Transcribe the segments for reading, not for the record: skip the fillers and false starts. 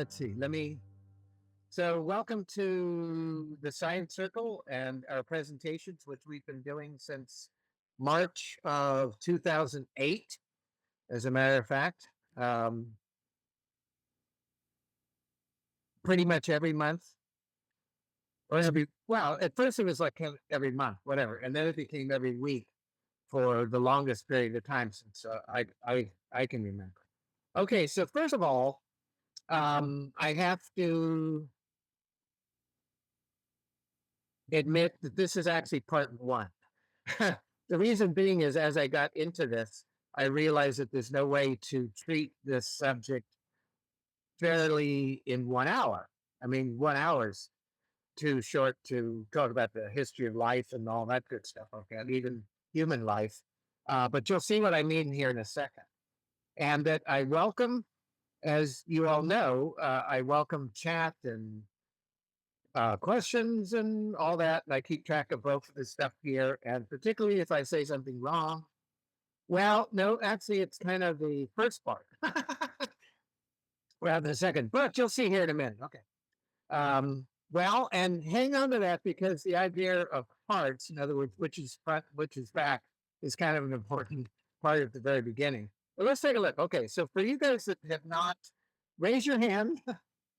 let's see. So welcome to the Science Circle and our presentations, which we've been doing since March of 2008, as a matter of fact. Pretty much every month, well, at first it was like every month, whatever. And then it became every week for the longest period of time since I can remember. Okay, so first of all, I have to admit that this is actually part one. The reason being is as I got into this, I realized that there's no way to treat this subject fairly in 1 hour. I mean, 1 hour's too short to talk about the history of life and all that good stuff, okay, and even human life. But you'll see what I mean here in a second. And that I welcome, as you all know, I welcome chat and questions and all that. And I keep track of both of this stuff here. And particularly if I say something wrong, well, no, actually, it's kind of the first part rather than the second. But you'll see here in a minute. Okay. Well, and hang on to that because the idea of parts, in other words, which is front, which is back, is kind of an important part at the very beginning. But let's take a look. Okay, so for you guys that have not, raise your hand.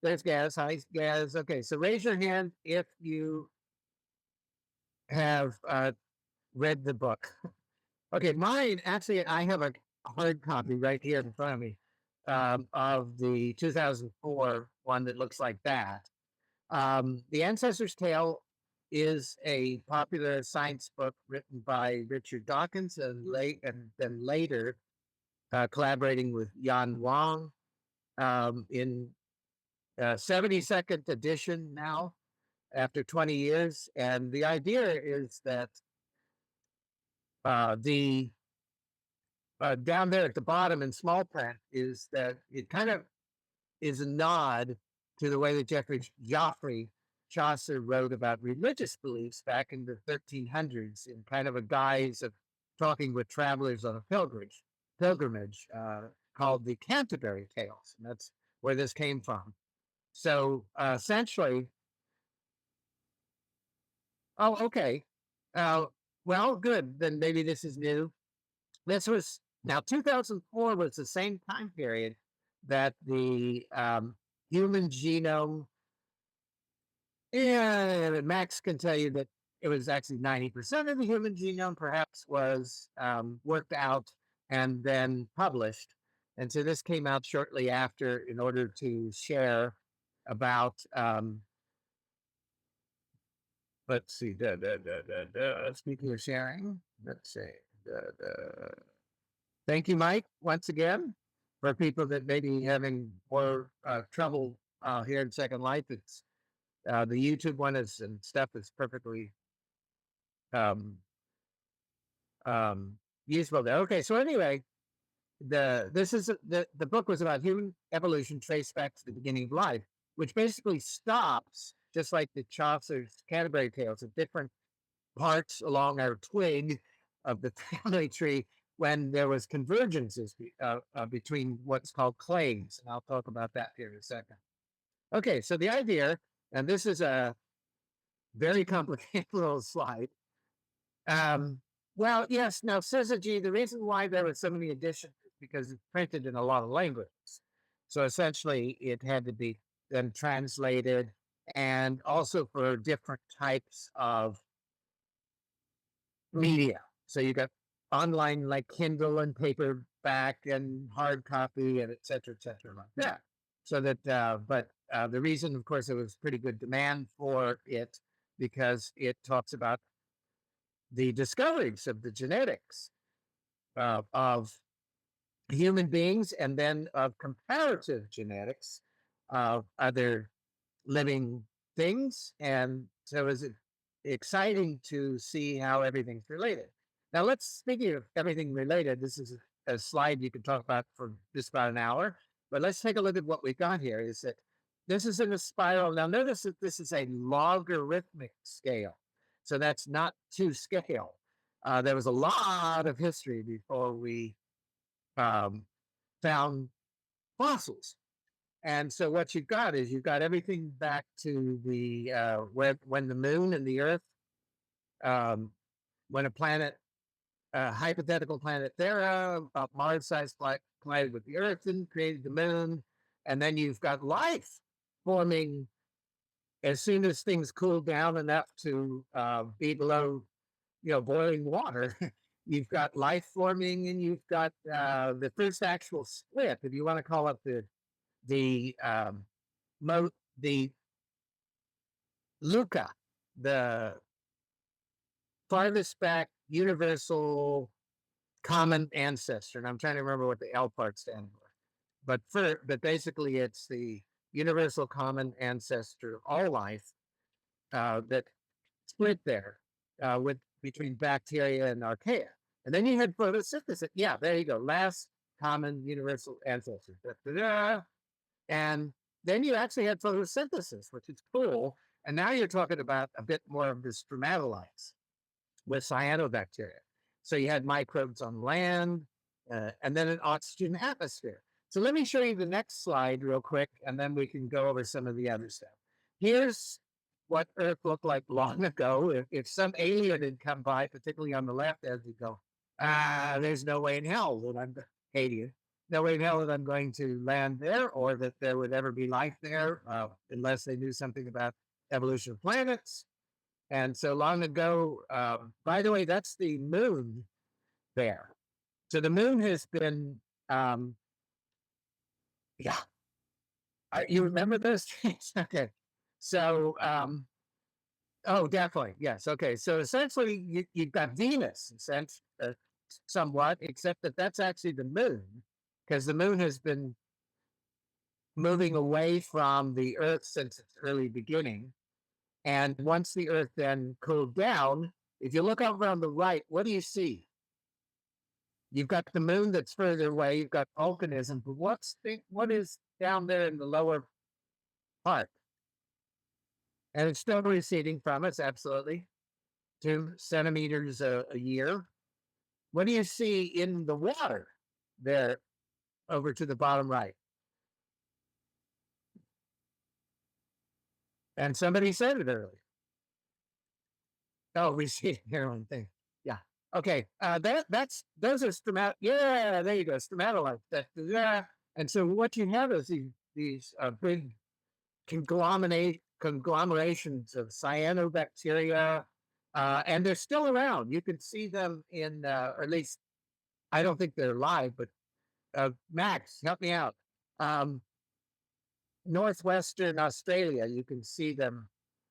There's Gaz. Hi, Gaz. Okay, so raise your hand if you have read the book. Okay, mine, actually, I have a hard copy right here in front of me of the 2004 one that looks like that. The Ancestor's Tale is a popular science book written by Richard Dawkins and then later collaborating with Yan Wong in 72nd edition now after 20 years. And the idea is that the down there at the bottom in small print is that it kind of is a nod to the way that Geoffrey Chaucer wrote about religious beliefs back in the 1300s in kind of a guise of talking with travelers on a pilgrimage called the Canterbury Tales. And that's where this came from. So essentially, oh, okay. Well, good. Then maybe this is new. This was now 2004 was the same time period that the human genome. And Max can tell you that it was actually 90% of the human genome perhaps was worked out and then published. And so this came out shortly after in order to share about, let's see, speaking of sharing, let's see. Thank you, Mike, once again. For people that may be having more trouble here in Second Life, it's the YouTube one is and stuff is perfectly useful there. Okay, so anyway, the book was about human evolution traced back to the beginning of life, which basically stops just like the Chaucer's Canterbury Tales at different parts along our twig of the family tree when there was convergences between what's called clades, and I'll talk about that here in a second. Okay, so the idea, and this is a very complicated little slide. Well, yes, now syzygy, the reason why there were so many editions is because it's printed in a lot of languages. So essentially it had to be then translated and also for different types of media. So you got online like Kindle and paperback and hard copy and et cetera, like that. So that, but the reason, of course, there was pretty good demand for it because it talks about the discoveries of the genetics of human beings and then of comparative genetics of other living things. And so it's exciting to see how everything's related. Now, speaking of everything related, this is a slide you can talk about for just about an hour, but let's take a look at what we got here is that this is in a spiral. Now, notice that this is a logarithmic scale. So that's not to scale. There was a lot of history before we found fossils. And so what you've got is you've got everything back to the when the moon and the Earth, um, when a planet, hypothetical planet Thera, about Mars-sized collided with the Earth and created the moon, and then you've got life forming as soon as things cool down enough to be below, boiling water. You've got life forming, and you've got the first actual split, if you want to call it the mo the Luca, the farthest back universal common ancestor. And I'm trying to remember what the L part stands for. But basically it's the universal common ancestor of all life that split there with between bacteria and archaea. And then you had photosynthesis. Yeah, there you go. Last common universal ancestor. Da, da, da. And then you actually had photosynthesis, which is cool. And now you're talking about a bit more of the stromatolites with cyanobacteria. So you had microbes on land and then an oxygen atmosphere. So let me show you the next slide real quick, and then we can go over some of the other stuff. Here's what Earth looked like long ago. If some alien had come by, particularly on the left, as you go, there's no way in hell that I'm Haiti. No way in hell that I'm going to land there, or that there would ever be life there, unless they knew something about evolution of planets. And so long ago, by the way, that's the moon there. So the moon has been, yeah. You remember those things? Okay. So, oh, definitely. Yes. Okay. So essentially, you've got Venus, somewhat, except that that's actually the moon, because the moon has been moving away from the Earth since its early beginning. And once the Earth then cooled down, if you look over on the right, what do you see? You've got the moon that's further away. You've got volcanism, but what is down there in the lower part? And it's still receding from us, absolutely, 2 centimeters a year. What do you see in the water there over to the bottom right? And somebody said it earlier. Oh, receding heroin thing. Yeah. Okay. That's those are stromat. Yeah, there you go. Stromatolites. Yeah. And so what you have is these big conglomerations of cyanobacteria, and they're still around. You can see them in, or at least I don't think they're live, but Max, help me out. Northwestern Australia, you can see them,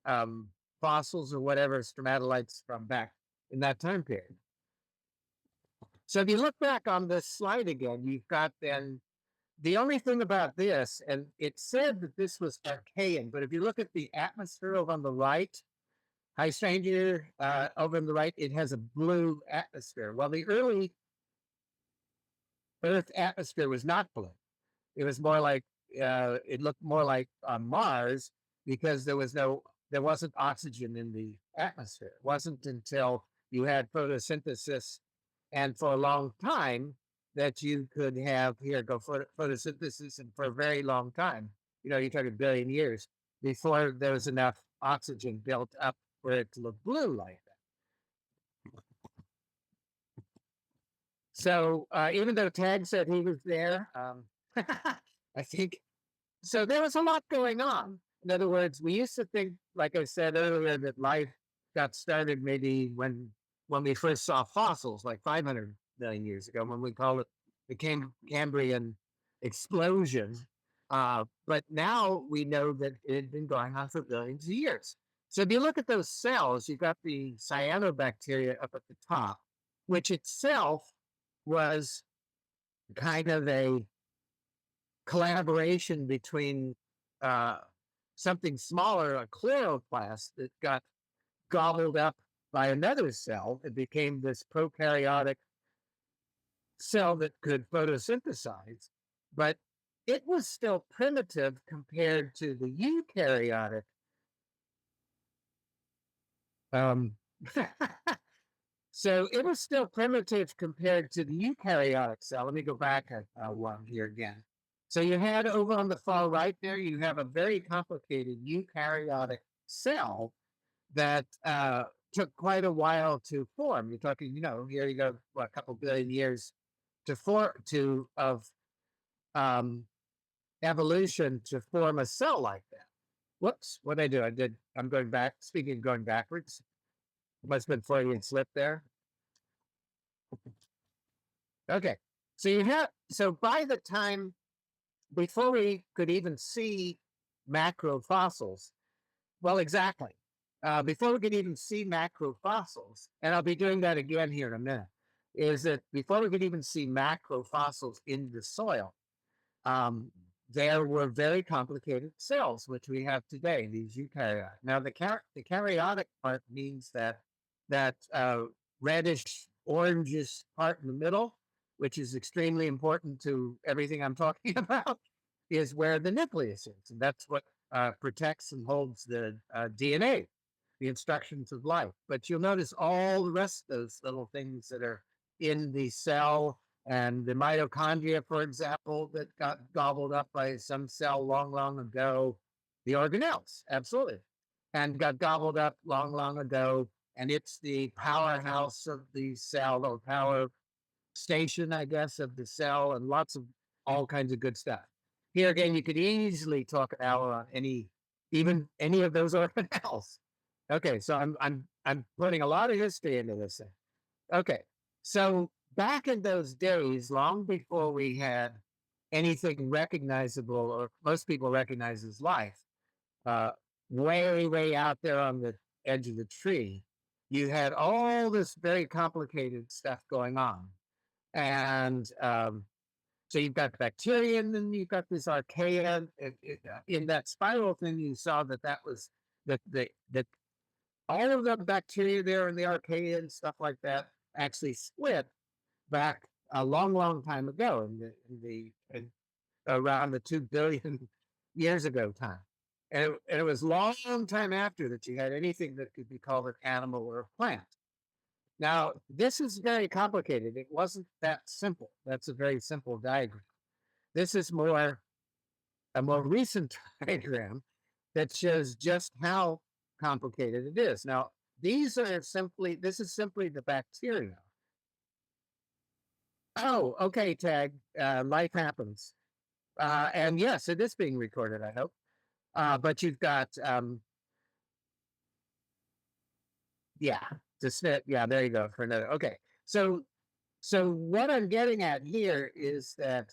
um, fossils or whatever, stromatolites from back in that time period. So if you look back on this slide again, you've got then the only thing about this, and it said that this was Archean, but if you look at the atmosphere over on the right, High Stranger, over on the right, it has a blue atmosphere. Well, the early Earth atmosphere was not blue. It was more like, it looked more like on Mars, because there wasn't oxygen in the atmosphere. It wasn't until you had photosynthesis, and for a long time, that you could have photosynthesis, and for a very long time, you're talking a billion years before there was enough oxygen built up for it to look blue like that. So even though Tag said he was there, I think so. There was a lot going on. In other words, we used to think, like I said earlier, that life got started maybe when we first saw fossils, like 500 million years ago, when we call it the Cambrian explosion. But now we know that it had been going on for billions of years. So if you look at those cells, you've got the cyanobacteria up at the top, which itself was kind of a collaboration between something smaller, a chloroplast, that got gobbled up by another cell. It became this prokaryotic cell that could photosynthesize, but it was still primitive compared to the eukaryotic. Um, so it was still primitive compared to the eukaryotic cell. Let me go back one here again. So you had over on the far right there, you have a very complicated eukaryotic cell that took quite a while to form. You're talking, here you go, what, a couple billion years to form to of um, evolution to form a cell like that. Whoops, what did I do? I'm going back. Speaking of going backwards, must have been Freudian slip there. Okay, so by the time before we could even see macro fossils, well, exactly. Before we could even see macro fossils, and I'll be doing that again here in a minute, is that before we could even see macro fossils in the soil, um, there were very complicated cells, which we have today, these eukaryotic. Now, the karyotic part means that reddish, orangish part in the middle, which is extremely important to everything I'm talking about, is where the nucleus is. And that's what protects and holds the DNA, the instructions of life. But you'll notice all the rest of those little things that are in the cell and the mitochondria, for example, that got gobbled up by some cell long, long ago. The organelles, absolutely, and got gobbled up long, long ago. And it's the powerhouse of the cell, or power station, I guess, of the cell, and lots of all kinds of good stuff. Here again, you could easily talk an hour on even any of those organelles. Okay, so I'm putting a lot of history into this thing. Okay, so back in those days, long before we had anything recognizable, or most people recognize as life, uh, way out there on the edge of the tree, you had all this very complicated stuff going on. And so you've got bacteria, and then you've got this archaea. In that spiral thing, you saw that was that all of the bacteria there in the archaea and stuff like that actually split back a long, long time ago, around the 2 billion years ago time. And it was long time after that you had anything that could be called an animal or a plant. Now, this is very complicated. It wasn't that simple. That's a very simple diagram. This is a more recent diagram that shows just how complicated it is. Now, this is simply the bacteria. Oh, okay, Tag. Life happens. And yes, it is being recorded, I hope. But you've got, yeah, yeah, there you go for another. Okay. So what I'm getting at here is that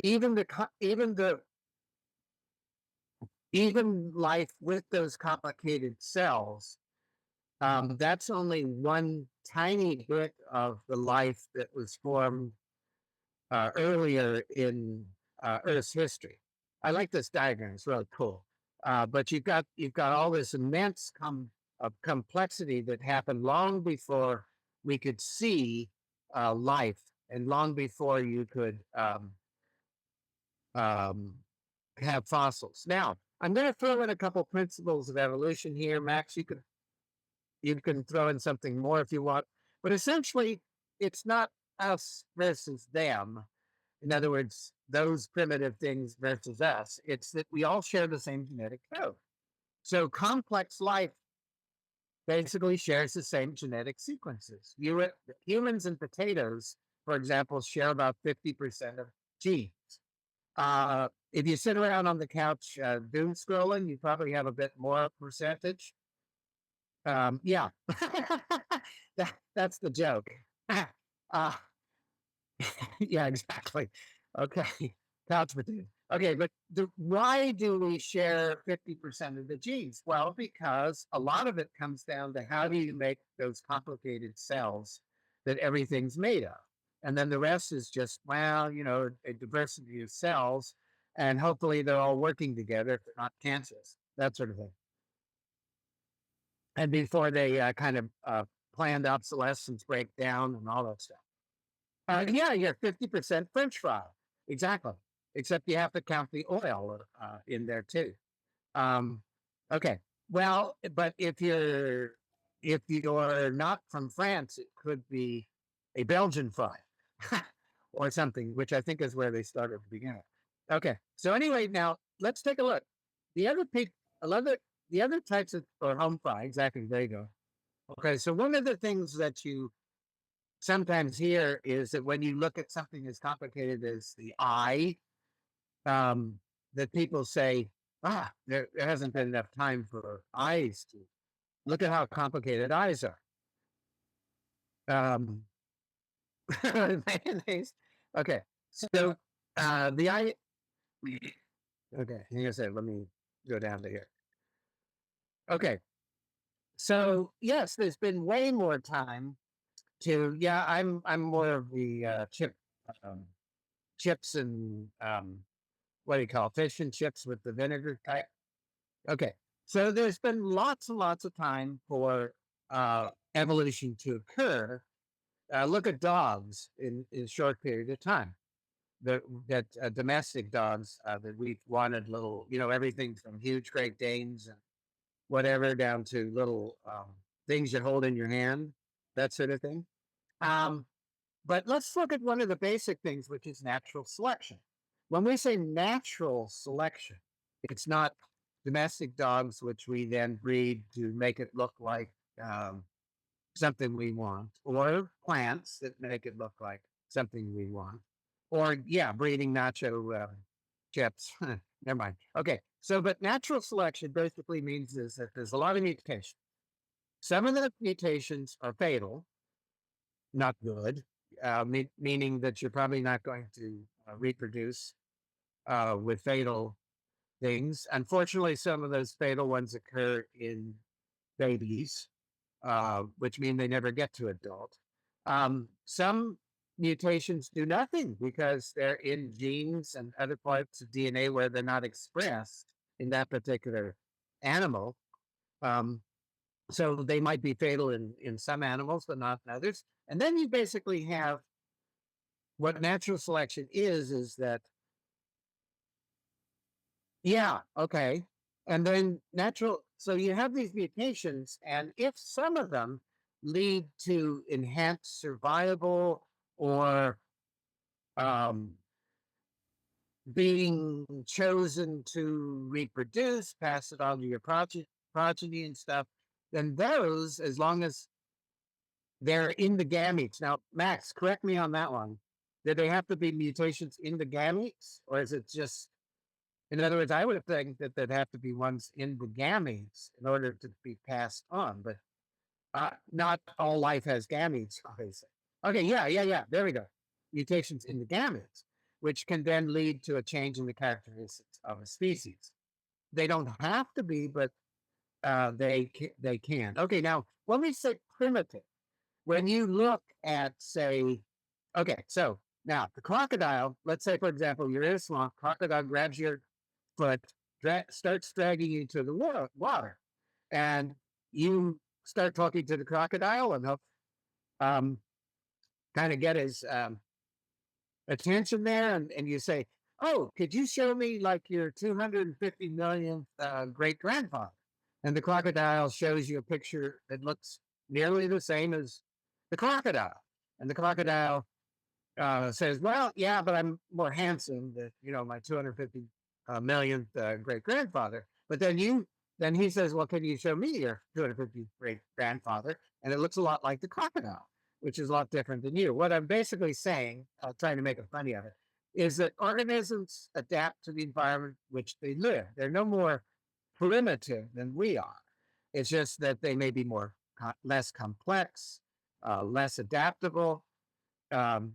even life with those complicated cells, that's only one tiny bit of the life that was formed earlier in Earth's history. I like this diagram; it's really cool. But you've got all this immense complexity that happened long before we could see life, and long before you could um, have fossils. Now, I'm going to throw in a couple principles of evolution here, Max. You can throw in something more if you want, but essentially, it's not us versus them. In other words, those primitive things versus us. It's that we all share the same genetic code. So complex life basically shares the same genetic sequences. Humans and potatoes, for example, share about 50% of genes. If you sit around on the couch doom scrolling, you probably have a bit more percentage. Yeah, that's the joke. uh, yeah, exactly. Okay, couch potato. Okay, but why do we share 50% of the genes? Well, because a lot of it comes down to how do you make those complicated cells that everything's made of. And then the rest is just, well, a diversity of cells, and hopefully they're all working together if they're not cancers, that sort of thing. And before they kind of planned obsolescence break down and all that stuff. Yeah, you're 50% French fry. Exactly. Except you have to count the oil in there too. Um, okay. Well, but if you're not from France, it could be a Belgian fry. or something, which I think is where they started at the beginning. Okay. So anyway, now let's take a look. The other people, the other types of or home fry, exactly. There you go. Okay. So one of the things that you sometimes hear is that when you look at something as complicated as the eye, um, that people say, there hasn't been enough time for eyes to look at how complicated eyes are. Um, mayonnaise. Okay. So the eye, okay, hang on a second. Let me go down to here. Okay. So yes, there's been way more time to, yeah, I'm more of the um, chips and what do you call it, fish and chips with the vinegar type. Okay. So there's been lots and lots of time for evolution to occur. Look at dogs in a short period of time. That domestic dogs that we've wanted little, everything from huge Great Danes and whatever down to little things you hold in your hand, that sort of thing. Um, but let's look at one of the basic things, which is natural selection. When we say natural selection, it's not domestic dogs, which we then breed to make it look like something we want, or plants that make it look like something we want, or yeah, breeding nacho chips. Never mind. Okay, so but natural selection basically means is that there's a lot of mutations. Some of the mutations are fatal, not good, meaning that you're probably not going to reproduce with fatal things. Unfortunately, some of those fatal ones occur in babies, which mean they never get to adult. Some mutations do nothing because they're in genes and other parts of DNA where they're not expressed in that particular animal. Um, so they might be fatal in some animals, but not in others. And then you basically have what natural selection is that, yeah, okay. And then so you have these mutations, and if some of them lead to enhanced survival or um, being chosen to reproduce, pass it on to your progeny and stuff, then those, as long as they're in the gametes. Now, Max, correct me on that one. Do they have to be mutations in the gametes, or is it just, in other words, I would think that there'd have to be ones in the gametes in order to be passed on, but not all life has gametes, obviously. Okay, yeah. There we go. Mutations in the gametes, which can then lead to a change in the characteristics of a species. They don't have to be, but they can. Okay, now when we say primitive, when you look at, say, okay, so now the crocodile, let's say, for example, you're in a swamp, crocodile grabs your foot, starts dragging you to the water, and you start talking to the crocodile and help um, kind of get his attention there. And you say, oh, could you show me like your 250 millionth great grandfather? And the crocodile shows you a picture that looks nearly the same as the crocodile. And the crocodile says, well, yeah, but I'm more handsome than, my 250 millionth great grandfather. But then he says, well, can you show me your 250 great grandfather? And it looks a lot like the crocodile, which is a lot different than you. What I'm basically saying, trying to make a funny of it, is that organisms adapt to the environment which they live. They're no more primitive than we are. It's just that they may be less complex, less adaptable. Um,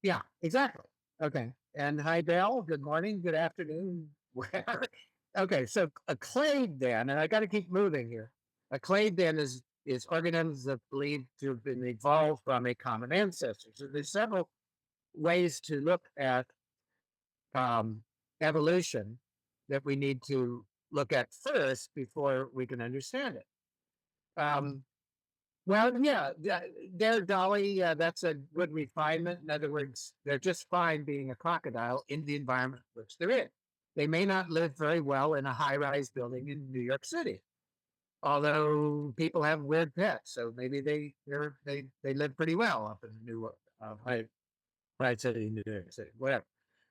yeah, exactly. Okay. And hi, Bell. Good morning. Good afternoon. Whatever. Okay. So a clade then, and I got to keep moving here. A clade then is organisms that believe to have been evolved from a common ancestor. So there's several ways to look at um, evolution that we need to look at first before we can understand it. Well, yeah, they're Dolly. That's a good refinement. In other words, they're just fine being a crocodile in the environment which they're in. They may not live very well in a high-rise building in New York City, although people have weird pets, so maybe they live pretty well up in New York, Right, so whatever,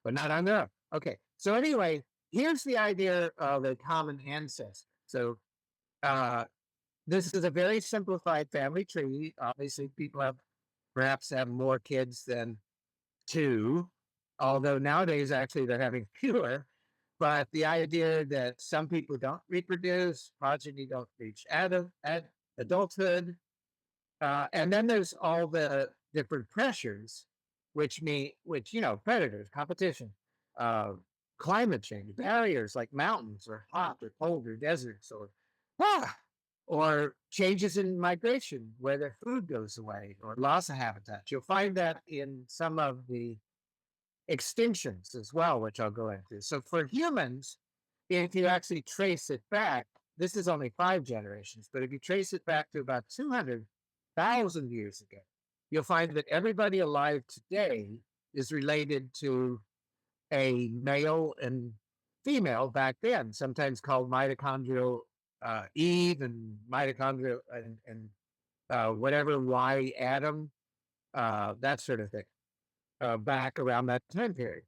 but not on their own. Okay, so anyway, here's the idea of a common ancestor. So uh, this is a very simplified family tree. Obviously, people perhaps have more kids than two, although nowadays actually they're having fewer. But the idea that some people don't reproduce, progeny don't reach adulthood, and then there's all the different pressures, which predators, competition, uh, climate change, barriers like mountains or hot or cold or deserts ah, or changes in migration where their food goes away or loss of habitat. You'll find that in some of the extinctions as well, which I'll go into. So for humans, if you actually trace it back, this is only 5 generations, but if you trace it back to about 200,000 years ago, you'll find that everybody alive today is related to a male and female back then, sometimes called mitochondrial Eve and mitochondrial and whatever Y Adam, that sort of thing, back around that time period.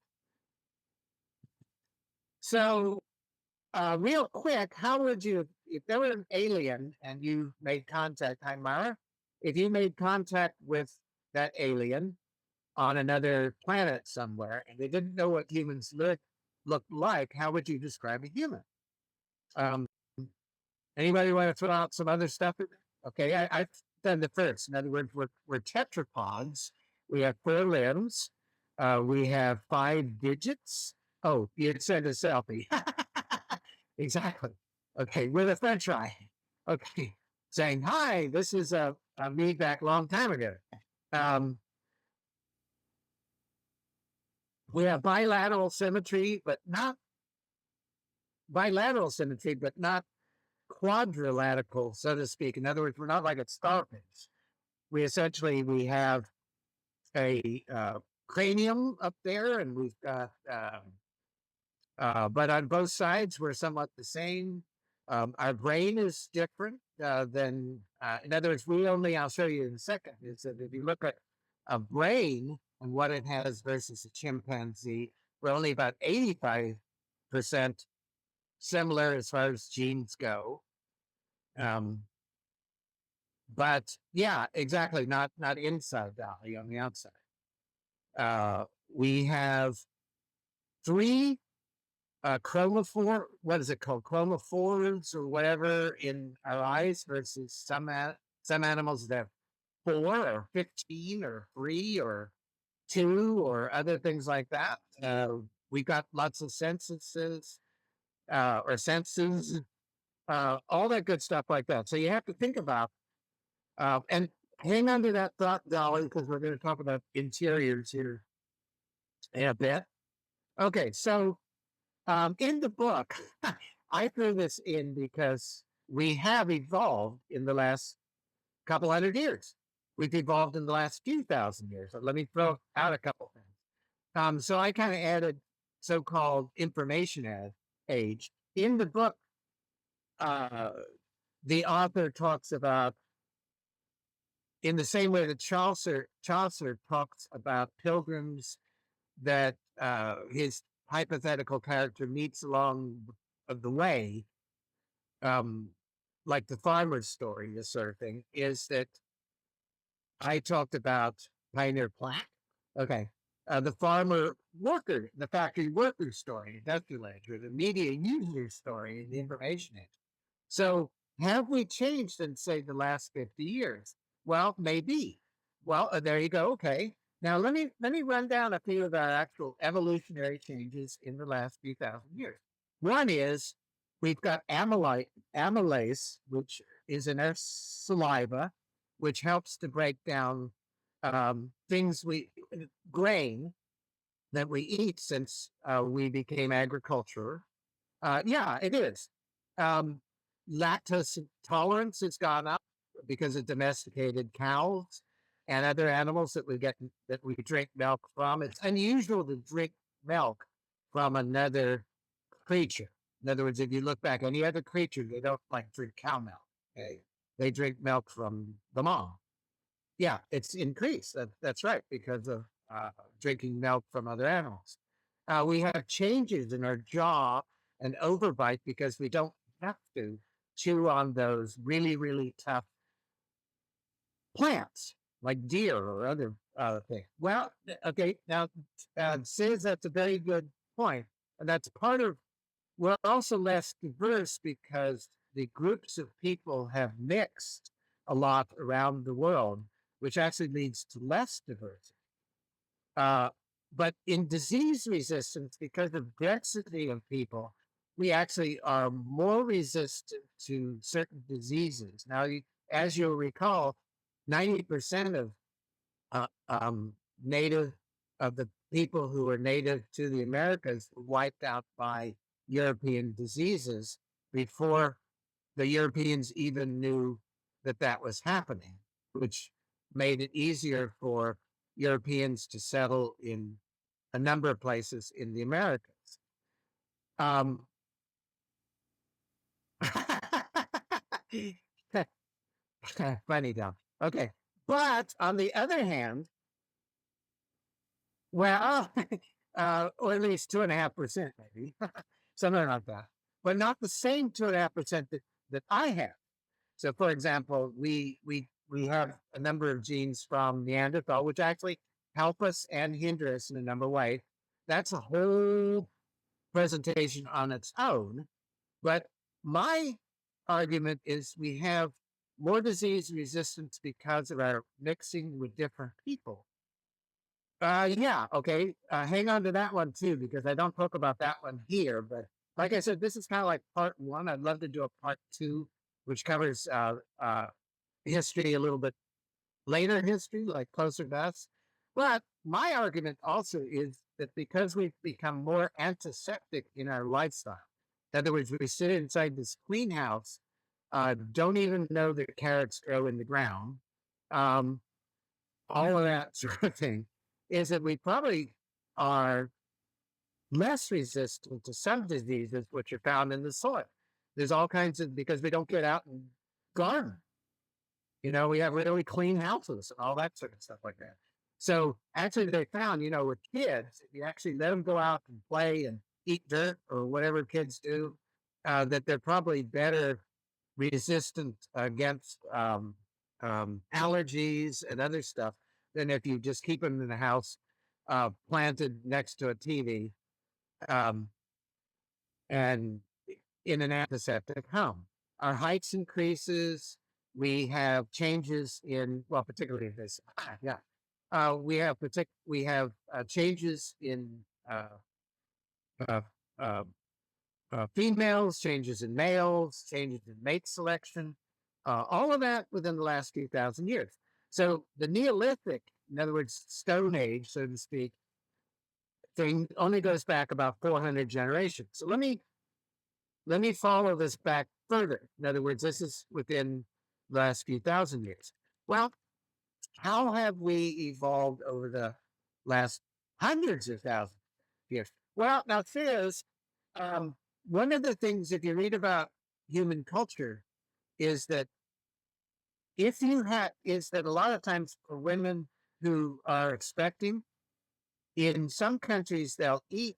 So, real quick, how would you, if there were an alien and you made contact, hi Mara, if you made contact with that alien on another planet somewhere and they didn't know what humans looked like, how would you describe a human? Um, Anybody want to throw out some other stuff? Okay, I've done the first. In other words, we're tetrapods. We have 4 limbs. We have 5 digits. Oh, you sent a selfie. Exactly. Okay, with a French fry. Okay, saying hi. This is a me back a long time ago. We have bilateral symmetry, but not quadrilateral, so to speak. In other words, we're not like a starfish. We have a cranium up there, and we've got, but on both sides, we're somewhat the same. Our brain is different than, in other words, I'll show you in a second, is that if you look at a brain and what it has versus a chimpanzee, we're only about 85% similar as far as genes go. But yeah, exactly. Not inside Dolly, on the outside. We have 3 what is it called? Chromophores or whatever in our eyes versus some animals that have 4 or 15 or 3 or 2 or other things like that. We've got lots of senses, all that good stuff like that. So you have to think about, and hang on to that thought, Dolly, because we're going to talk about interiors here in a bit. Okay, so in the book, I threw this in because we have evolved in the last couple hundred years. We've evolved in the last few thousand years. So let me throw out a couple things. So I kind of added so-called information age. In the book, the author talks about, in the same way that Chaucer talks about pilgrims that his hypothetical character meets along of the way, like the farmer's story, this sort of thing, is that I talked about Pioneer Plaque. Okay. The factory worker story, industrial age, or the media user story, the information age. So have we changed in, say, the last 50 years? Well, maybe. Well, there you go. Okay. Now let me run down a few of our actual evolutionary changes in the last few thousand years. One is we've got amylase, which is in our saliva, which helps to break down grain that we eat since we became agriculture. Yeah, it is. Lactose intolerance has gone up because of domesticated cows and other animals that we drink milk from. It's unusual to drink milk from another creature. In other words, if you look back, any other creature, they don't like drink cow milk. Okay? They drink milk from the mom. Yeah, it's increased. That's right, because of drinking milk from other animals. We have changes in our jaw and overbite because we don't have to chew on those really, really tough plants like deer or other things. Well, okay, now says that's a very good point, and that's part of. We're also less diverse because the groups of people have mixed a lot around the world, which actually leads to less diversity. Uh, but in disease resistance, because of density of people, we actually are more resistant to certain diseases. Now, as you'll recall, 90% of native of the people who were native to the Americas were wiped out by European diseases before the Europeans even knew that that was happening, which made it easier for Europeans to settle in a number of places in the Americas. Um, funny, Tom. Okay. But on the other hand, well, or at least 2.5%, maybe something like that, but not the same 2.5% that I have. So, for example, we have a number of genes from Neanderthal, which actually help us and hinder us in a number of ways. That's a whole presentation on its own. But my argument is we have more disease resistance because of our mixing with different people. Yeah, okay. Hang on to that one too, because I don't talk about that one here. But like I said, this is kind of like part one. I'd love to do a part two, which covers history a little bit later history, like closer to us. But my argument also is that because we've become more antiseptic in our lifestyle, in other words, we sit inside this clean house, don't even know that carrots grow in the ground, um, all of that sort of thing, is that we probably are less resistant to some diseases which are found in the soil. There's all kinds of, because we don't get out and garden. You know, we have really clean houses and all that sort of stuff like that. So actually, they found, with kids, if you actually let them go out and play and eat dirt or whatever kids do, that they're probably better resistant against allergies and other stuff than if you just keep them in the house, planted next to a TV, um, and in an antiseptic home. Our heights increases. We have changes in, well, particularly this. Yeah, we have changes in uh, uh, uh, females, changes in males, changes in mate selection, all of that within the last few thousand years. So the Neolithic, in other words, Stone Age, so to speak, thing only goes back about 400 generations. So let me follow this back further. In other words, this is within the last few thousand years. Well, how have we evolved over the last hundreds of thousands of years? Well, now there's one of the things, if you read about human culture, is that is that a lot of times for women who are expecting, in some countries they'll eat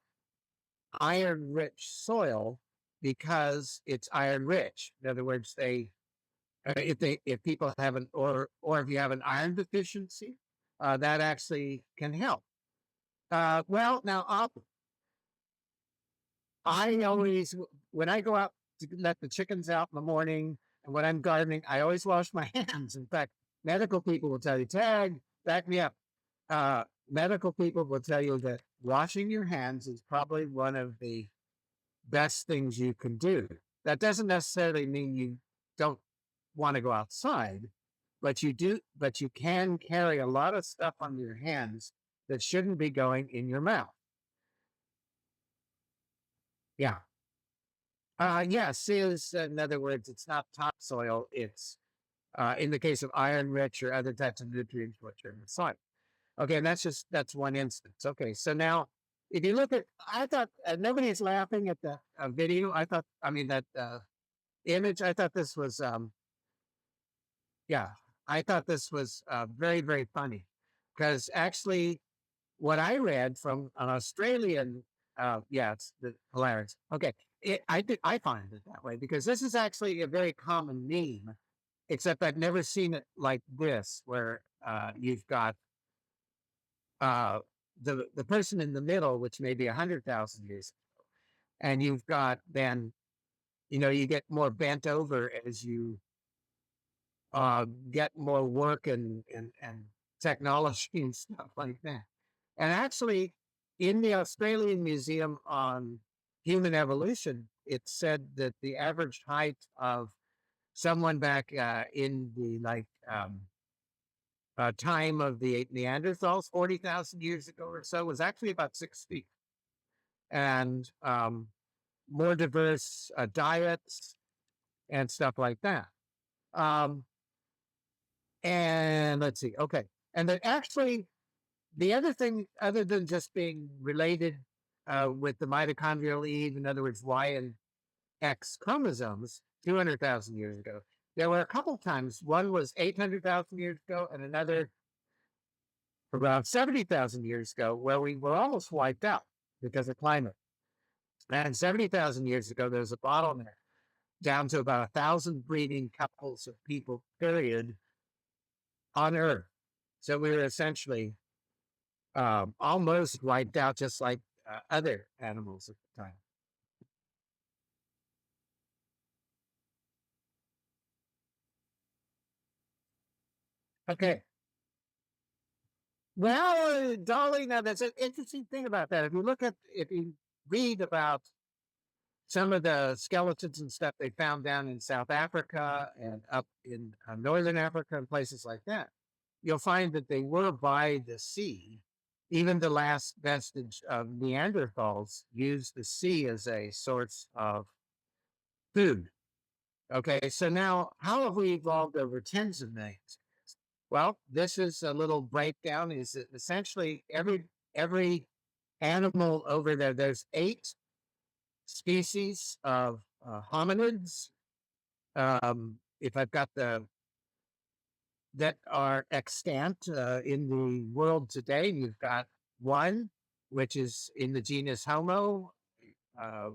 iron rich soil because it's iron rich. In other words, if people have or if you have an iron deficiency, that actually can help. Well, now I always, when I go out to let the chickens out in the morning and when I'm gardening, I always wash my hands. In fact, medical people will tell you, Tag, back me up. Medical people will tell you that washing your hands is probably one of the best things you can do. That doesn't necessarily mean you don't want to go outside, but you can carry a lot of stuff on your hands that shouldn't be going in your mouth. Yeah. Yes, is in other words, it's not topsoil. It's in the case of iron rich or other types of nutrients which are in the soil. Okay, and that's one instance. Okay, so now if you look at, I thought nobody's laughing at the video. I mean that image. I thought this was yeah, I thought this was very very funny because actually what I read from an Australian, yeah, it's hilarious. Okay, I find it that way because this is actually a very common meme, except I've never seen it like this, where you've got uh, the person in the middle, which may be 100,000 years, and you've got then you get more bent over as you get more work and technology and stuff like that. And actually, in the Australian Museum on Human Evolution, it said that the average height of someone back in the time of the Neanderthals, 40,000 years ago or so, was actually about 6 feet. And more diverse diets and stuff like that. Um, and let's see, okay. And then actually, the other thing, other than just being related with the mitochondrial Eve, in other words, Y and X chromosomes, 200,000 years ago, there were a couple times. One was 800,000 years ago, and another around 70,000 years ago, where we were almost wiped out because of climate. And 70,000 years ago, there was a bottleneck down to about 1,000 breeding couples of people, period, on Earth. So we were essentially almost wiped out, just like other animals at the time. Okay. Well, Dolly, now that's an interesting thing about that. If you read about some of the skeletons and stuff they found down in South Africa and up in Northern Africa and places like that, you'll find that they were by the sea. Even the last vestige of Neanderthals used the sea as a source of food. Okay, so now how have we evolved over tens of millions? Well, this is a little breakdown. Is that essentially every animal over there? There's 8 species of hominids. If I've got the that are extant in the world today, you've got one which is in the genus Homo.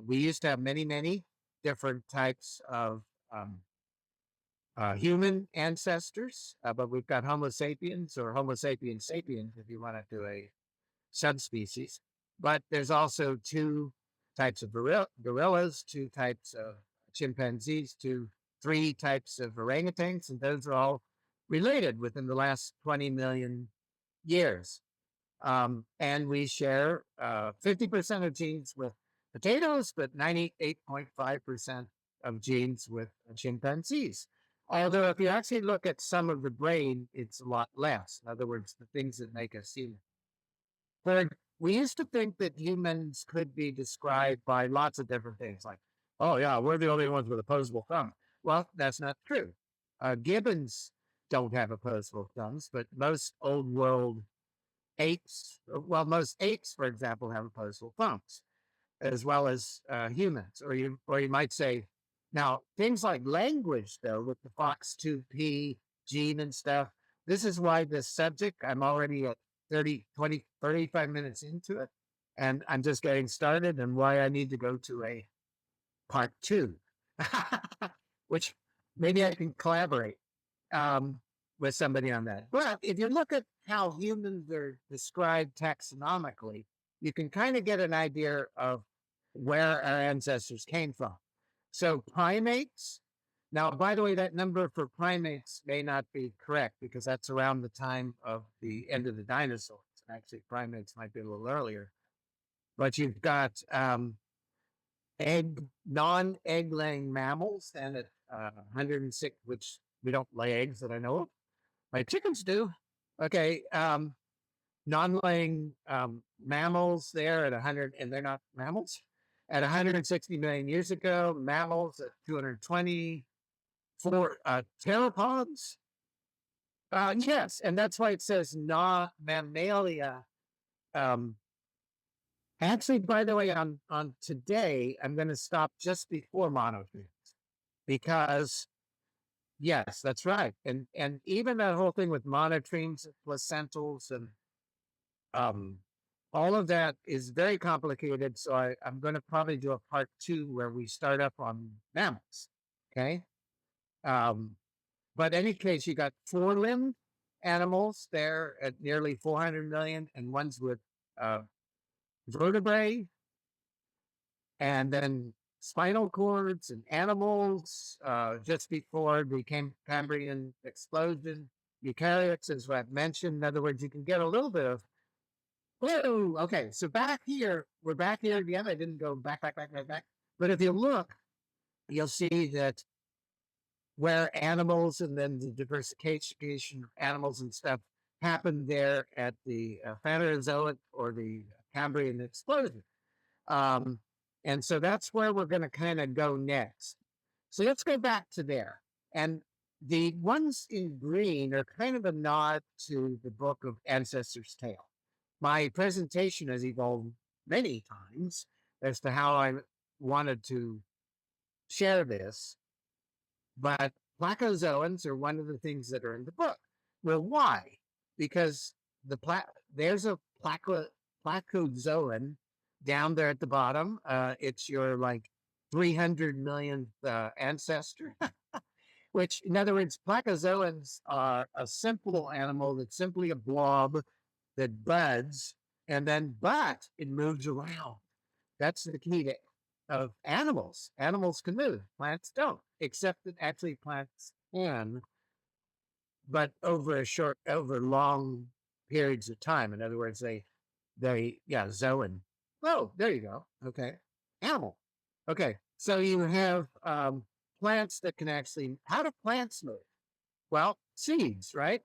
We used to have many different types of human ancestors, but we've got Homo sapiens or Homo sapiens sapiens, if you want to do a subspecies. But there's also 2 types of gorillas, 2 types of chimpanzees, 3 types of orangutans, and those are all related within the last 20 million years. And we share 50% of genes with potatoes, but 98.5% of genes with chimpanzees. Although, if you actually look at some of the brain, it's a lot less. In other words, the things that make us human. But we used to think that humans could be described by lots of different things, like, oh, yeah, we're the only ones with opposable thumb. Well, that's not true. Gibbons don't have opposable thumbs, but most old world apes, well, most apes, for example, have opposable thumbs, as well as humans. Or you might say, now things like language, though, with the Fox2P gene and stuff. This is why this subject, I'm already at 30, 20, 35 minutes into it, and I'm just getting started, and why I need to go to a part 2, which maybe I can collaborate um, with somebody on that. But if you look at how humans are described taxonomically, you can kind of get an idea of where our ancestors came from. So primates. Now, by the way, that number for primates may not be correct because that's around the time of the end of the dinosaurs. Actually, primates might be a little earlier. But you've got non-egg laying mammals, and at 106, which we don't lay eggs that I know of. My chickens do. Okay. Non-laying mammals there at 100, and they're not mammals. At 160 million years ago, mammals at 220, for theropods. Yes, and that's why it says not mammalia. Um, Actually, by the way, on today, I'm going to stop just before monotremes because yes, that's right, and even that whole thing with monotremes, placentals, and all of that is very complicated. So I'm going to probably do a part two where we start up on mammals. Okay. Um, but in any case, you got four-limbed animals there at nearly 400 million, and ones with uh, vertebrae, and then spinal cords and animals just before the Cambrian explosion. Eukaryotes, as I've mentioned. In other words, you can get a little bit of, whoa, okay, so back here, we're back here again. I didn't go back. But if you look, you'll see that where animals and then the diversification of animals and stuff happened there at the Phanerozoic or the Cambrian explosion. Um, and so that's where we're going to kind of go next. So let's go back to there. And the ones in green are kind of a nod to the book of Ancestor's Tale. My presentation has evolved many times as to how I wanted to share this, but placozoans are one of the things that are in the book. Well, why? Because there's a placozoan down there at the bottom. It's your like 300 millionth ancestor, which, in other words, placozoans are a simple animal that's simply a blob that buds, and then but it moves around. That's the key to of animals. Animals can move, plants don't, except that actually plants can, but over long periods of time. In other words, yeah, zoan. Oh, there you go. Okay. Animal. Okay. So you have plants that can actually, how do plants move? Well, seeds, right?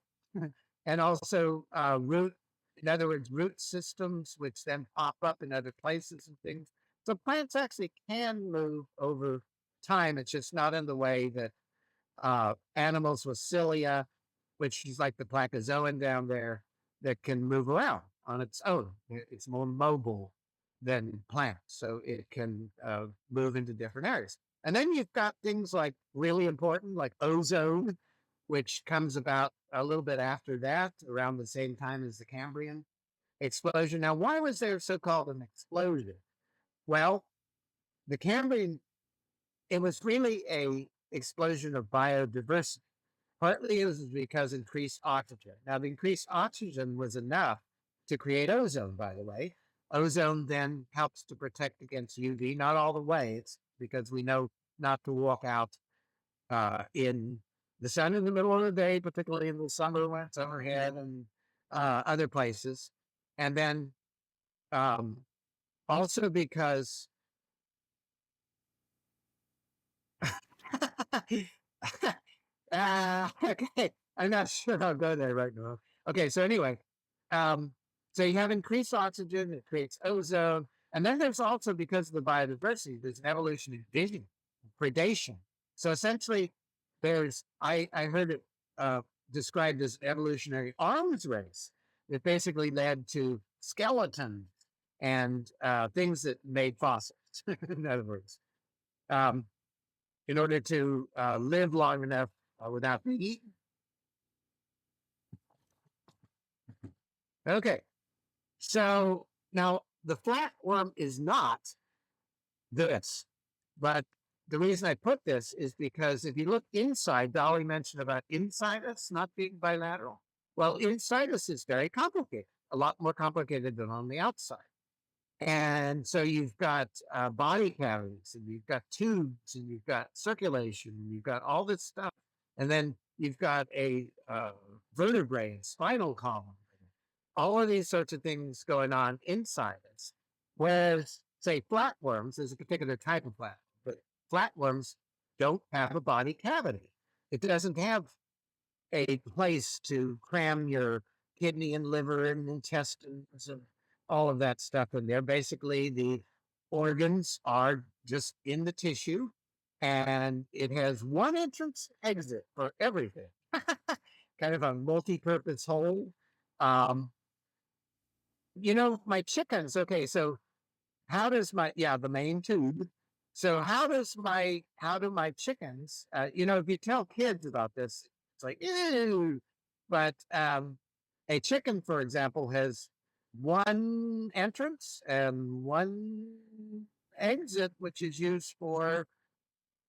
And also in other words, root systems, which then pop up in other places and things. So plants actually can move over time. It's just not in the way that animals with cilia, which is like the placozoan down there, that can move around on its own. It's more mobile than plants, so it can move into different areas. And then you've got things like really important, like ozone, which comes about a little bit after that, around the same time as the Cambrian explosion. Now, why was there so-called an explosion? Well, the Cambrian, it was really a explosion of biodiversity. Partly it was because increased oxygen. Now, the increased oxygen was enough to create ozone, by the way. Ozone then helps to protect against UV, not all the way. It's because we know not to walk out in the sun in the middle of the day, particularly in the summer when it's overhead and other places. And then also because okay, I'm not sure I'll go there right now. Okay, so anyway, um, so you have increased oxygen, it creates ozone, and then there's also, because of the biodiversity, there's an evolution in vision, predation. So essentially, I heard it described as evolutionary arms race that basically led to skeletons and things that made fossils. In other words, um, in order to live long enough without being eaten. Okay, so now the flatworm is not this, but the reason I put this is because if you look inside, Dolly mentioned about inside us not being bilateral. Well, inside us is very complicated, a lot more complicated than on the outside. And so you've got body cavities, and you've got tubes, and you've got circulation, and you've got all this stuff. And then you've got a vertebrae and spinal column, all of these sorts of things going on inside us. Whereas, say, flatworms is a particular type of flatworm, but flatworms don't have a body cavity. It doesn't have a place to cram your kidney and liver and intestines and all of that stuff in there. Basically, the organs are just in the tissue, and it has one entrance exit for everything. Kind of a multi-purpose hole. Um, my chickens. Okay, so how does the main tube? So how do my chickens? If you tell kids about this, it's like ew. But a chicken, for example, has one entrance and one exit, which is used for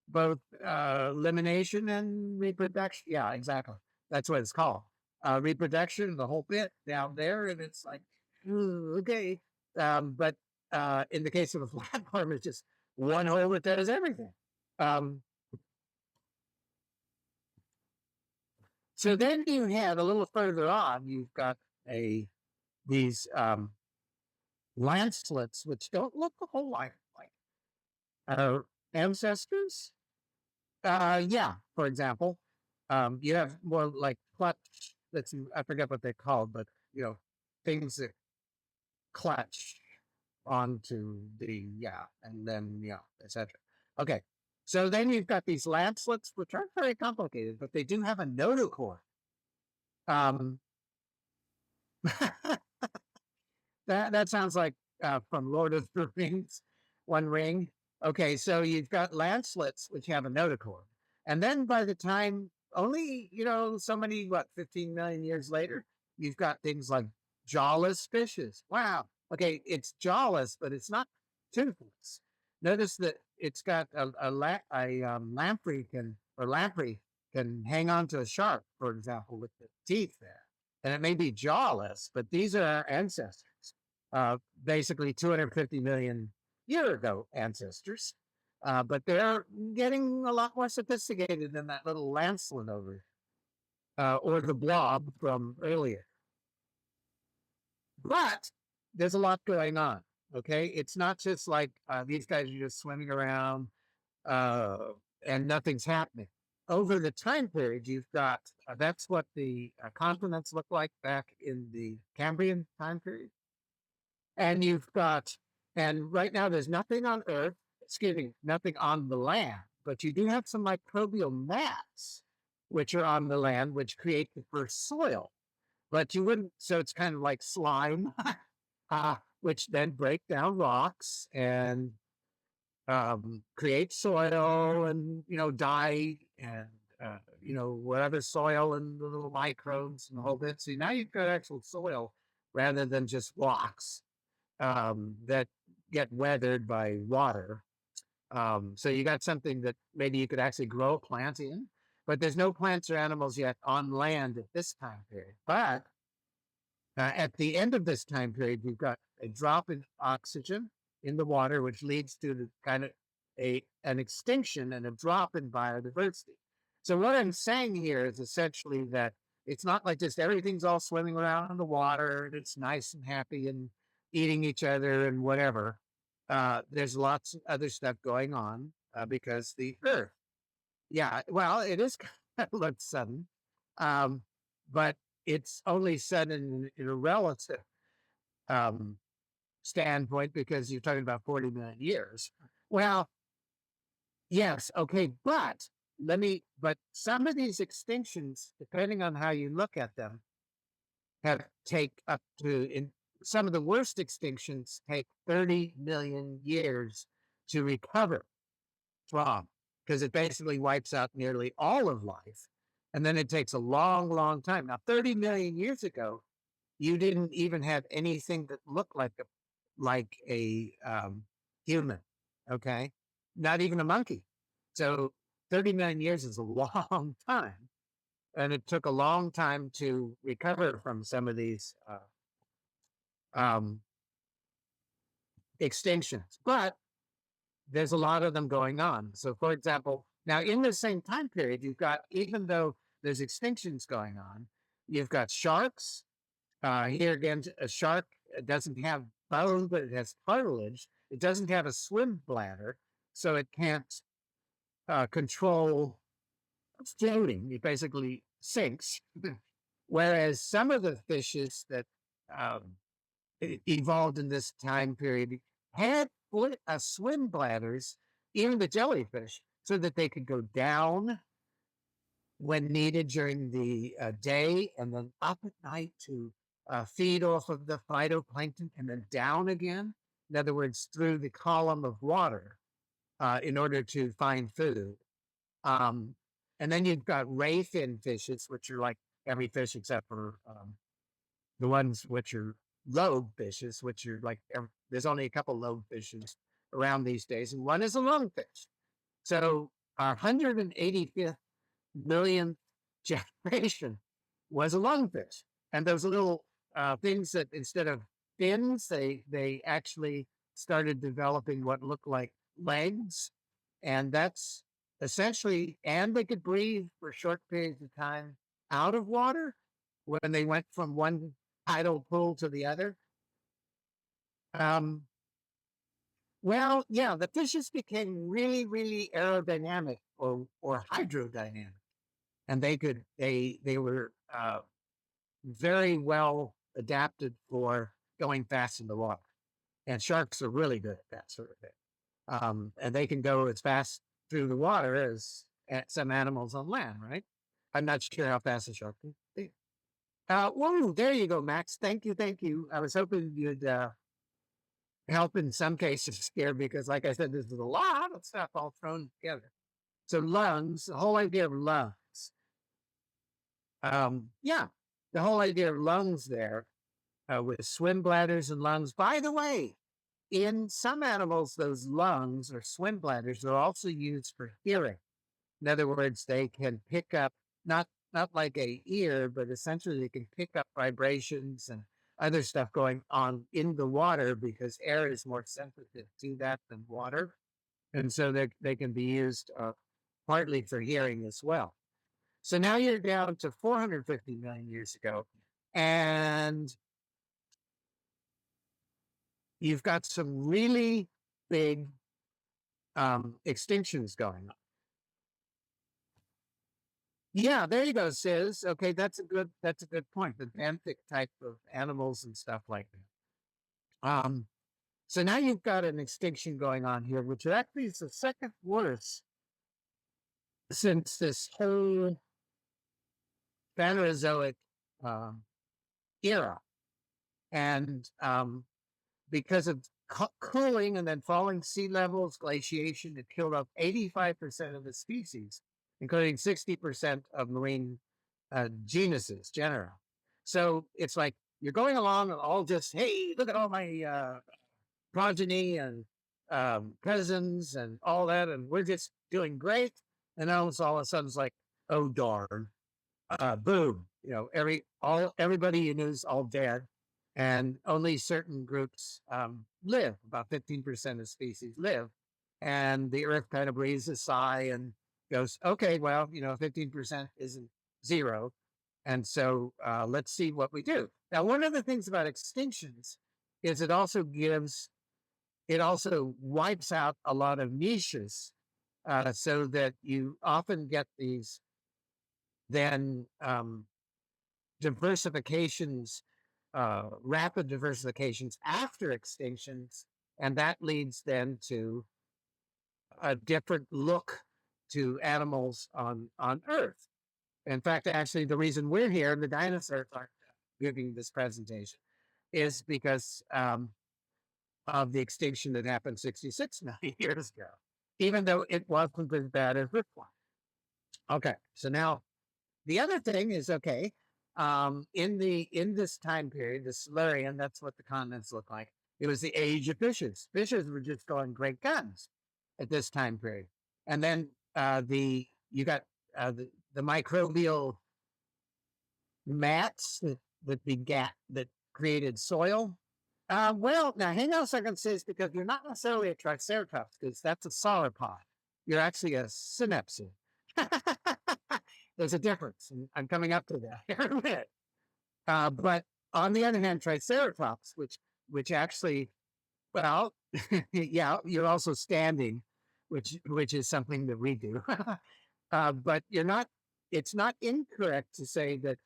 both elimination and reproduction. Yeah, exactly. That's what it's called. Reproduction, the whole bit down there, and it's like, ooh, okay. But in the case of a platform, it's just one hole that does everything. Um, so then you have a little further on, you've got these lancelets, which don't look a whole lot like ancestors. Yeah, for example, you have more like clutch. That's I forget what they're called, but things that clutch onto the and then etc. Okay, so then you've got these lancelets, which aren't very complicated, but they do have a notochord. Um, that sounds like from Lord of the Rings, One Ring. Okay, so you've got lancelets which have a notochord, and then by the time only so many 15 million years later, you've got things like jawless fishes. Wow. Okay, it's jawless, but it's not toothless. Notice that it's got lamprey can hang on to a shark, for example, with the teeth there, and it may be jawless, but these are our ancestors. Basically 250 million year ago ancestors. But they're getting a lot more sophisticated than that little lancelet over or the blob from earlier. But there's a lot going on. Okay, it's not just like these guys are just swimming around uh, and nothing's happening. Over the time period, you've got that's what the continents look like back in the Cambrian time period. And you've got, and right now there's nothing on Earth, excuse me, nothing on the land, but you do have some microbial mats, which are on the land, which create the first soil. But you wouldn't, so it's kind of like slime, which then break down rocks and create soil and, dye and, whatever soil and the little microbes and the whole bit. So now you've got actual soil rather than just rocks that get weathered by water. So you got something that maybe you could actually grow a plant in, but there's no plants or animals yet on land at this time period. But at the end of this time period, you've got a drop in oxygen in the water, which leads to the kind of an extinction and a drop in biodiversity. So what I'm saying here is essentially that it's not like just everything's all swimming around in the water and it's nice and happy and eating each other and whatever. There's lots of other stuff going on because the Earth. Yeah, well, it is kind of looks sudden, but it's only sudden in a relative um, standpoint because you're talking about 40 million years. Well, yes, okay, but some of these extinctions, depending on how you look at them, have take up to in some of the worst extinctions take 30 million years to recover from because it basically wipes out nearly all of life. And then it takes a long, long time. Now, 30 million years ago, you didn't even have anything that looked like a human. Okay, not even a monkey. So 30 million years is a long time, and it took a long time to recover from some of these um, extinctions. But there's a lot of them going on. So, for example, now in the same time period, you've got even though there's extinctions going on, you've got sharks. Here again, a shark doesn't have bone, but it has cartilage. It doesn't have a swim bladder, so it can't control floating. It basically sinks. Whereas some of the fishes that um, evolved in this time period had swim bladders, even the jellyfish, so that they could go down when needed during the day and then up at night to feed off of the phytoplankton and then down again. In other words, through the column of water in order to find food. Um, and then you've got ray fin fishes, which are like every fish except for the ones which are lobe fishes, which are like, there's only a couple lobe fishes around these days, and one is a lungfish. So our 185th millionth generation was a lungfish. And those little things that instead of fins, they actually started developing what looked like legs. And that's essentially, and they could breathe for short periods of time out of water when they went from one tidal pool to the other. Um, well, yeah, the fishes became really, really aerodynamic or hydrodynamic, and they were very well adapted for going fast in the water. And sharks are really good at that sort of thing. And they can go as fast through the water as some animals on land, right? I'm not sure how fast a shark can be. Whoa, there you go, Max. Thank you, thank you. I was hoping you'd help in some cases here because, like I said, there's a lot of stuff all thrown together. So lungs, the whole idea of lungs. Yeah, the whole idea of lungs there with swim bladders and lungs. By the way, in some animals, those lungs or swim bladders are also used for hearing. In other words, they can pick up not like a ear, but essentially they can pick up vibrations and other stuff going on in the water because air is more sensitive to that than water, and so they can be used partly for hearing as well. So now you're down to 450 million years ago, and you've got some really big extinctions going on. Yeah, there you go, Sis. Okay, that's a good point. The benthic type of animals and stuff like that. So now you've got an extinction going on here, which actually is the second worst since this whole Phanerozoic era. And because of cooling and then falling sea levels, glaciation, it killed off 85% of the species, including 60% of marine genuses, genera. So it's like you're going along and all just, hey, look at all my progeny and cousins and all that, and we're just doing great. And then all of a sudden it's like, oh darn, boom, everybody you knew is all dead, and only certain groups live. About 15% of species live, and the Earth kind of breathes a sigh and goes, okay, well, 15% isn't zero, and so let's see what we do. Now, one of the things about extinctions is it also wipes out a lot of niches, so that you often get these then diversifications, rapid diversifications after extinctions, and that leads then to a different look to animals on Earth. In fact, actually, the reason we're here and the dinosaurs aren't giving this presentation is because of the extinction that happened 66 million years ago, even though it wasn't as bad as this one. Okay, so now the other thing is, okay, in this time period, the Silurian, that's what the continents look like. It was the age of fishes. Fishes were just going great guns at this time period, and then you got the microbial mats that created soil. Well, now hang on a second, sis, because you're not necessarily a triceratops, because that's a sauropod. You're actually a synapsid. There's a difference. And I'm coming up to that here in a minute. But on the other hand, triceratops, which actually, well, yeah, you're also standing, which is something that we do. But it's not incorrect to say that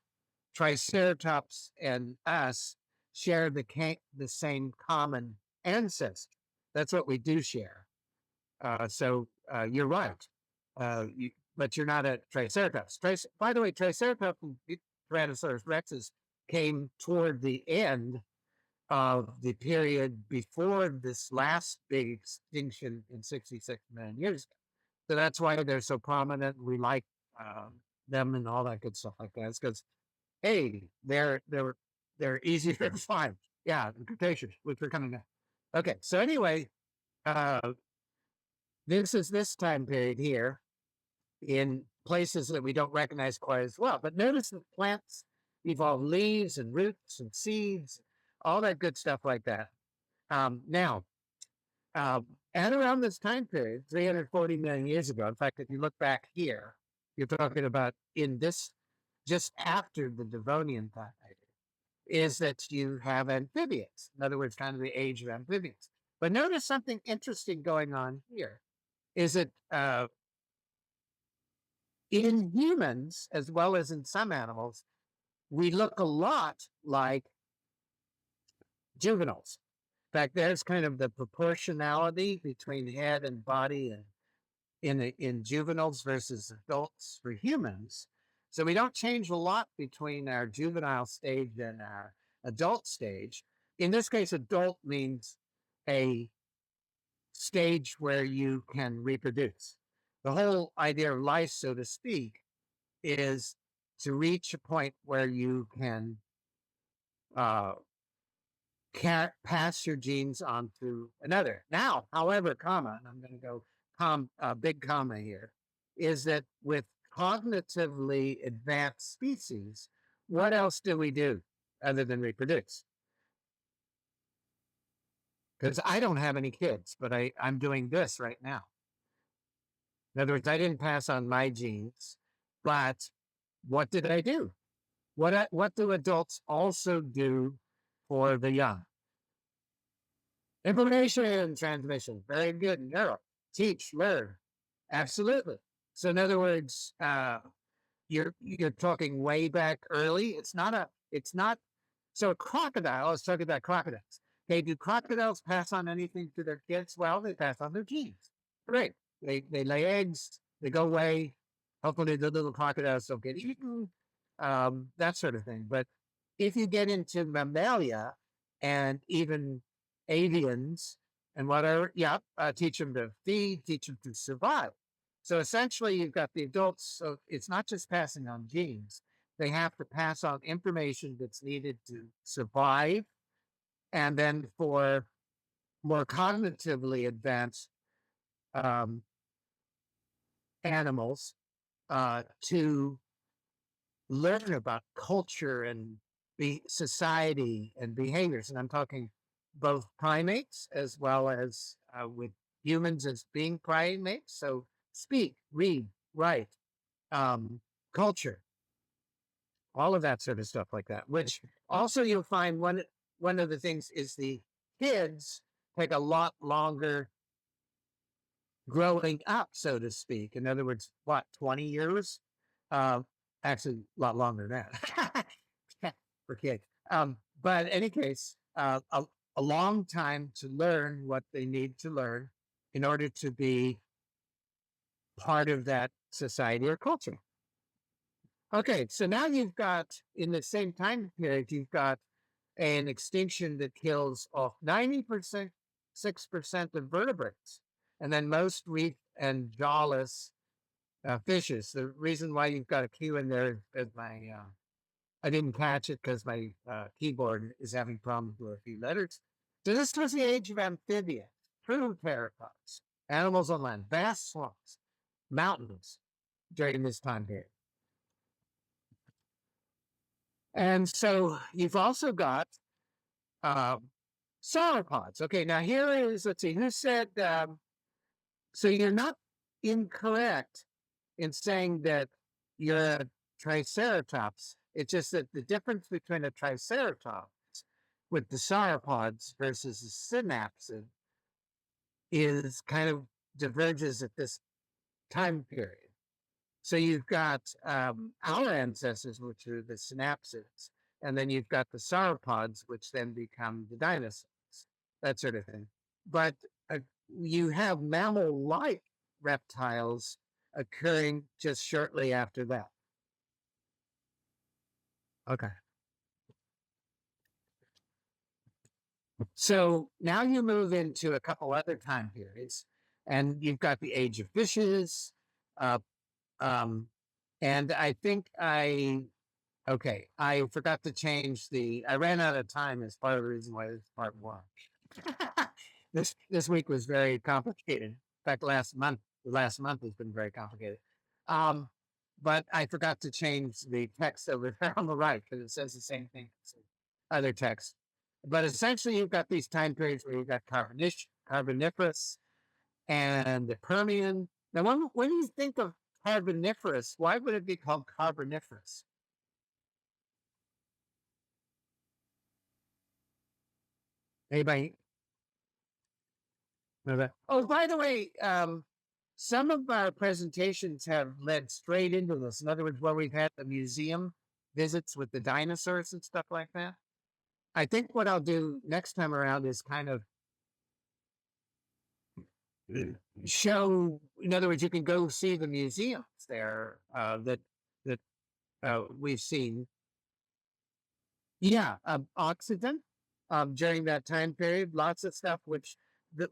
triceratops and us share the same common ancestor. That's what we do share. So you're right. But you're not a triceratops. By the way, Triceratops and Tyrannosaurus rexes came toward the end of the period before this last big extinction in 66 million years ago. So that's why they're so prominent. We like them and all that good stuff like that. It's because, hey, they're easier to find. Yeah, the Cretaceous, which we're coming to. Okay, so anyway, uh, this is this time period here in places that we don't recognize quite as well. But notice that plants evolve leaves and roots and seeds, all that good stuff like that. Now, at around this time period, 340 million years ago, in fact, if you look back here, you're talking about in this, just after the Devonian time, is that you have amphibians. In other words, kind of the age of amphibians. But notice something interesting going on here is that in humans, as well as in some animals, we look a lot like juveniles. In fact, there's kind of the proportionality between head and body and in juveniles versus adults for humans. So we don't change a lot between our juvenile stage and our adult stage. In this case, adult means a stage where you can reproduce. The whole idea of life, so to speak, is to reach a point where you can uh, pass your genes on to another. Now, however, comma, and I'm going to go big comma here, is that with cognitively advanced species, what else do we do other than reproduce? Because I don't have any kids, but I'm doing this right now. In other words, I didn't pass on my genes, but what did I do? What do adults also do for the young? Information transmission. Very good. Neuro. Teach, learn. Absolutely. So in other words, you're talking way back early. It's not so a crocodile, I was talking about crocodiles. Okay, do crocodiles pass on anything to their kids? Well, they pass on their genes. Great. They lay eggs, they go away. Hopefully the little crocodiles don't get eaten, that sort of thing. But if you get into mammalia and even avians and whatever, yeah, teach them to feed, teach them to survive. So essentially, you've got the adults. So it's not just passing on genes; they have to pass on information that's needed to survive, and then for more cognitively advanced um, animals to learn about culture and society and behaviors. And I'm talking both primates as well as with humans as being primates. So speak, read, write, culture, all of that sort of stuff like that. Which also you'll find one of the things is the kids take a lot longer growing up, so to speak. In other words, what, 20 years? Uh, Actually, a lot longer than that for kids. But in any case, a long time to learn what they need to learn in order to be part of that society or culture. Okay, so now you've got, in the same time period, you've got an extinction that kills off 90%, 6% of vertebrates, and then most reef and jawless fishes. The reason why you've got a Q in there is I didn't catch it because my keyboard is having problems with a few letters. So this was the age of amphibians, true pteropods, animals on land, vast swamps, mountains during this time period. And so you've also got sauropods. Okay, now here is, let's see, who said, so you're not incorrect in saying that you're a triceratops. It's just that the difference between a triceratops with the sauropods versus the synapsid is kind of diverges at this time period. So you've got our ancestors, which are the synapsids, and then you've got the sauropods, which then become the dinosaurs, that sort of thing. But you have mammal-like reptiles occurring just shortly after that. Okay. So now you move into a couple other time periods, and you've got the age of fishes, uh, and I think I Okay, I forgot to change the. I ran out of time as part of the reason why this is part one. This week was very complicated. In fact, last month has been very complicated. Um, but I forgot to change the text over there on the right because it says the same thing as the other text. But essentially, you've got these time periods where you've got Carboniferous and the Permian. Now, when you think of Carboniferous, why would it be called Carboniferous? Anybody know that? Oh, by the way, some of our presentations have led straight into this. In other words, where we've had the museum visits with the dinosaurs and stuff like that. I think what I'll do next time around is kind of show. In other words, you can go see the museums there that we've seen. Yeah, oxygen during that time period, lots of stuff.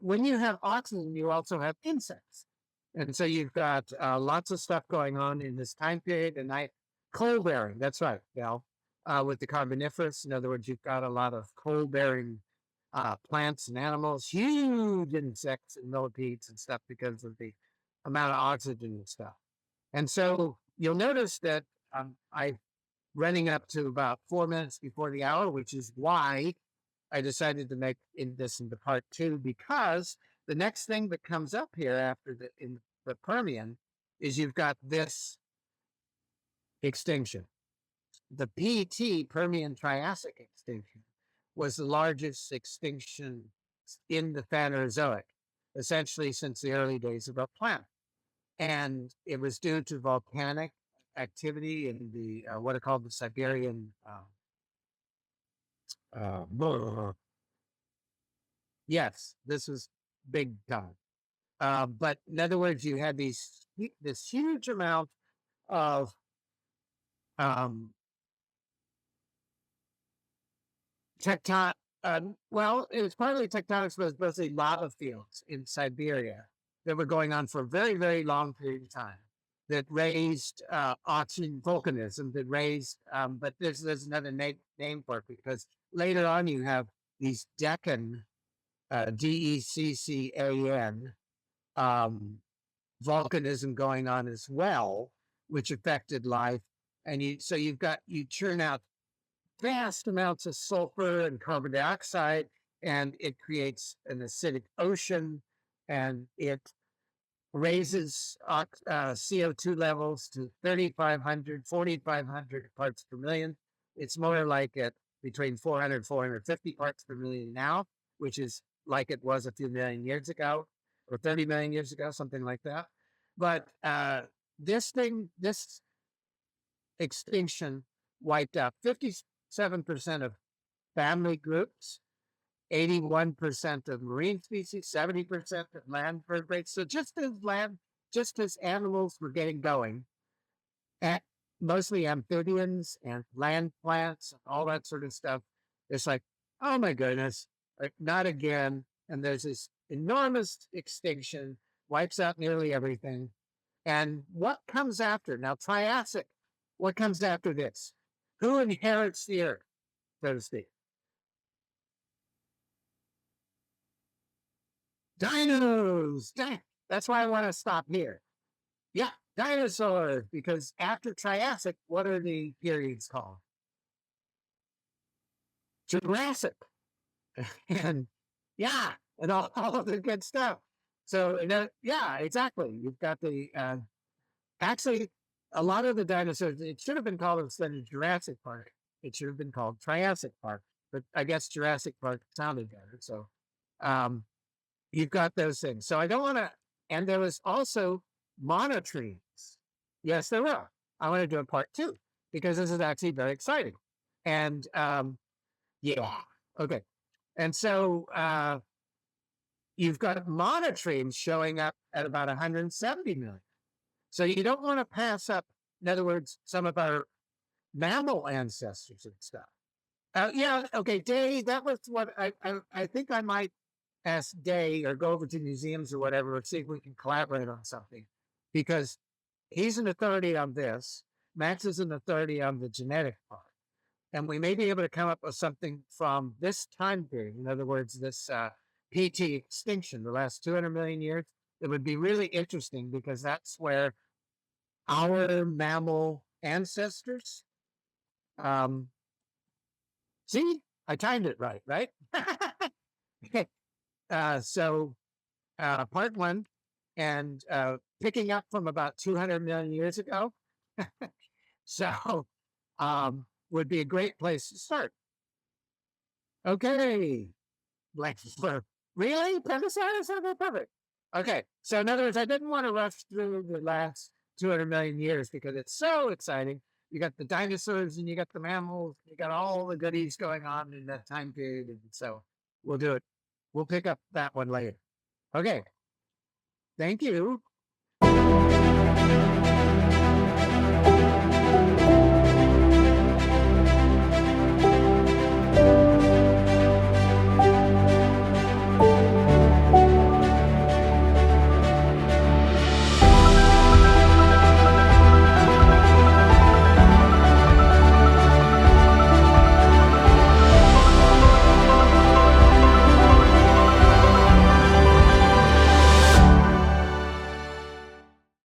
When you have oxygen, you also have insects, and so you've got lots of stuff going on in this time period. And coal bearing. That's right, Val. With the Carboniferous, in other words, you've got a lot of coal bearing plants and animals, huge insects and millipedes and stuff because of the amount of oxygen and stuff. And so you'll notice that I running up to about 4 minutes before the hour, which is why I decided to make this into part two, because the next thing that comes up here after in the Permian is you've got this extinction. The PT, Permian Triassic extinction, was the largest extinction in the Phanerozoic, essentially since the early days of our planet. And it was due to volcanic activity in the what are called the Siberian. Yes, this was big time. But in other words, you had this huge amount of um, tectonic. Well, it was partly tectonics, but it was mostly lava fields in Siberia that were going on for a very, very long period of time that raised oxygen volcanism, that raised, but there's another name for it because later on you have these Deccan, Deccan, volcanism going on as well, which affected life. And you churn out vast amounts of sulfur and carbon dioxide, and it creates an acidic ocean, and it raises CO2 levels to 3,500, 4,500 parts per million. It's more like at between 400, 450 parts per million now, which is like it was a few million years ago or 30 million years ago, something like that. But this extinction wiped out 57% of family groups, 81% of marine species, 70% of land vertebrates. So just as animals were getting going, at mostly amphibians and land plants and all that sort of stuff, it's like, oh my goodness, like, not again. And there's this enormous extinction, wipes out nearly everything. And what comes after? Now, Triassic, what comes after this? Who inherits the earth, so to speak? Dinos. That's why I want to stop here. Yeah, dinosaurs. Because after Triassic, what are the periods called? Jurassic. And yeah, and all of the good stuff. So yeah, exactly. You've got the actually a lot of the dinosaurs. It should have been called instead of Jurassic Park. It should have been called Triassic Park. But I guess Jurassic Park sounded better. So um, you've got those things. So I don't want to. And there was also monotremes. Yes, there were. I want to do a part two because this is actually very exciting. And yeah, okay. And so you've got monotremes showing up at about 170 million. So you don't want to pass up, in other words, some of our mammal ancestors and stuff. Yeah, okay, Day, that was what I think I might ask Day or go over to museums or whatever and see if we can collaborate on something because he's an authority on this. Max is an authority on the genetic part. And we may be able to come up with something from this time period. In other words, this PT extinction, the last 200 million years, it would be really interesting because that's where our mammal ancestors, um, see, I timed it right, right? Okay. So part one, and picking up from about 200 million years ago. So would be a great place to start. Okay. Like, really? Plebiscite? Perfect. Okay. So in other words, I didn't want to rush through the last 200 million years because it's so exciting. You got the dinosaurs and you got the mammals, you got all the goodies going on in that time period. And so we'll do it. We'll pick up that one later. Okay. Thank you.